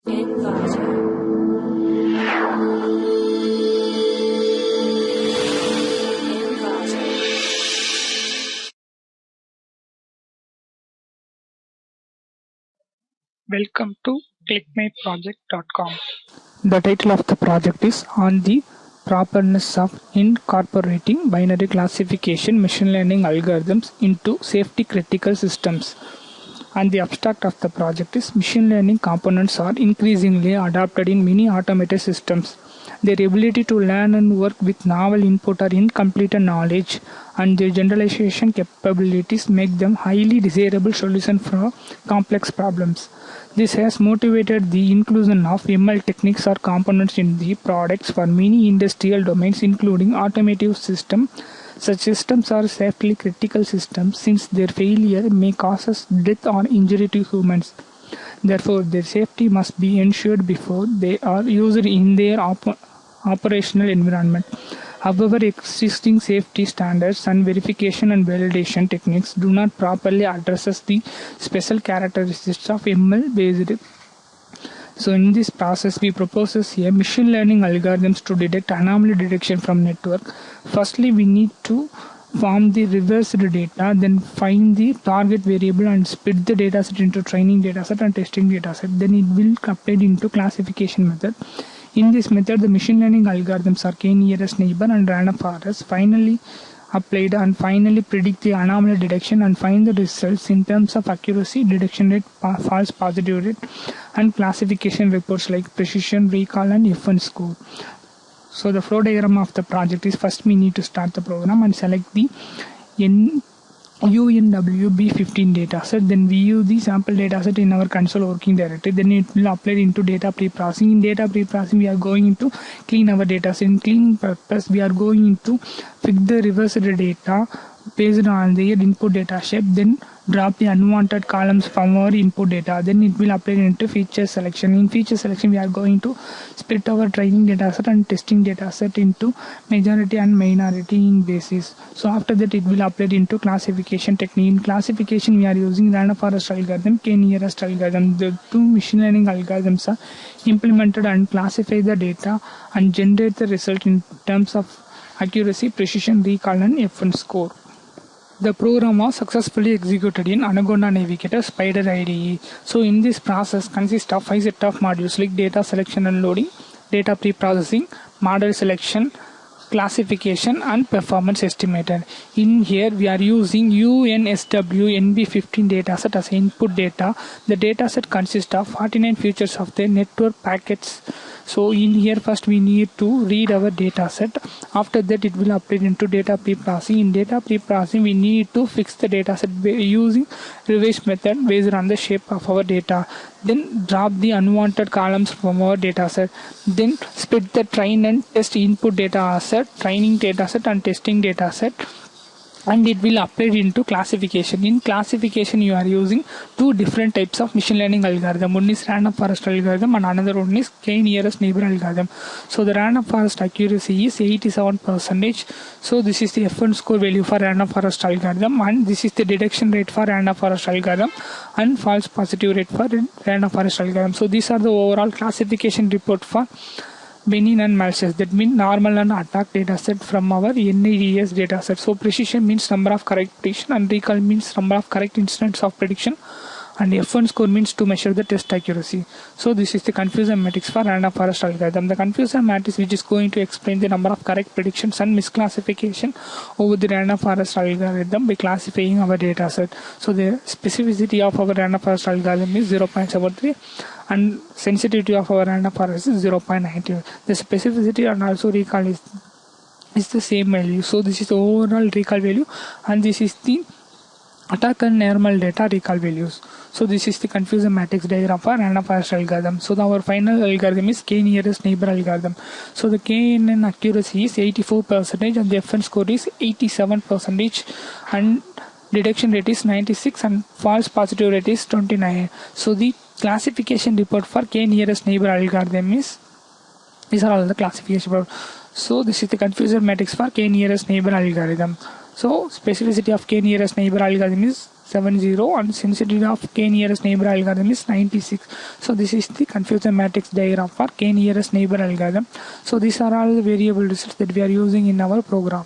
Welcome to ClickMyProject.com. The title of the project is On the Properness of Incorporating Binary Classification Machine Learning Algorithms into Safety Critical Systems. And the abstract of the project is machine learning components are increasingly adopted in many automated systems. Their ability to learn and work with novel input or incomplete knowledge and their generalization capabilities make them highly desirable solutions for complex problems. This has motivated the inclusion of ML techniques or components in the products for many industrial domains, including automotive systems. Such systems are safely critical systems since their failure may cause death or injury to humans. Therefore, their safety must be ensured before they are used in their operational environment. However, existing safety standards and verification and validation techniques do not properly address the special characteristics of ML-based. So in this process, we propose here machine learning algorithms to detect anomaly detection from network. Firstly, we need to form the reversed data, then find the target variable and split the dataset into training dataset and testing dataset. Then it will applied into classification method. In this method, the machine learning algorithms are k-nearest neighbor and random forest finally applied and finally predict the anomaly detection and find the results in terms of accuracy, detection rate, false positive rate, and classification reports like precision, recall, and F1 score. So the flow diagram of the project is first we need to start the program and select the UNWB15 dataset. Then we use the sample dataset in our console working directory. Then it will apply into data pre-processing. In data pre-processing, we are going to clean our dataset. In cleaning purpose, we are going to fix the reversed data based on their input data shape. Then drop the unwanted columns from our input data. Then it will apply into feature selection. In feature selection, we are going to split our training dataset and testing dataset into majority and minority in basis. So after that, it will apply into classification technique. In classification, we are using random forest algorithm, k-nearest algorithm. The two machine learning algorithms are implemented and classify the data and generate the result in terms of accuracy, precision, recall, and F1 score. The program was successfully executed in Anaconda Navigator Spider IDE. So in this process consists of 5 set of modules like data selection and loading, data pre-processing, model selection, classification, and performance estimator. In here we are using UNSW-NB15 dataset as input data. The dataset consists of 49 features of the network packets. So in here first we need to read our dataset. After that it will apply into data pre-processing. In data pre-processing we need to fix the dataset using reverse method based on the shape of our data. Then drop the unwanted columns from our dataset. Then split the train and test input dataset, training dataset and testing dataset. And it will apply into classification. In classification, you are using two different types of machine learning algorithm. One is random forest algorithm and another one is k-nearest neighbor algorithm. So the random forest accuracy is 87%. So this is the F1 score value for random forest algorithm, and this is the detection rate for random forest algorithm and false positive rate for random forest algorithm. So these are the overall classification report for benign and malicious. That means normal and attack dataset from our NIDS dataset. So precision means number of correct prediction and recall means number of correct instances of prediction, and F1 score means to measure the test accuracy. So this is the confusion matrix for random forest algorithm. The confusion matrix which is going to explain the number of correct predictions and misclassification over the random forest algorithm by classifying our dataset. So the specificity of our random forest algorithm is 0.73 and sensitivity of our random forest is 0.90. The specificity and also recall is the same value. So this is the overall recall value, and this is the attack and normal data recall values. So this is the confusion matrix diagram for random forest algorithm. So our final algorithm is k-nearest neighbor algorithm. So the KNN accuracy is 84% and the F1 score is 87% and detection rate is 96 and false positive rate is 29. So the classification report for k-nearest neighbor algorithm is, these are all the classification report. So this is the confusion matrix for k-nearest neighbor algorithm. So specificity of k-nearest neighbor algorithm is 70 and sensitivity of k nearest neighbor algorithm is 96. So this is the confusion matrix diagram for k nearest neighbor algorithm. So these are all the variable results that we are using in our program.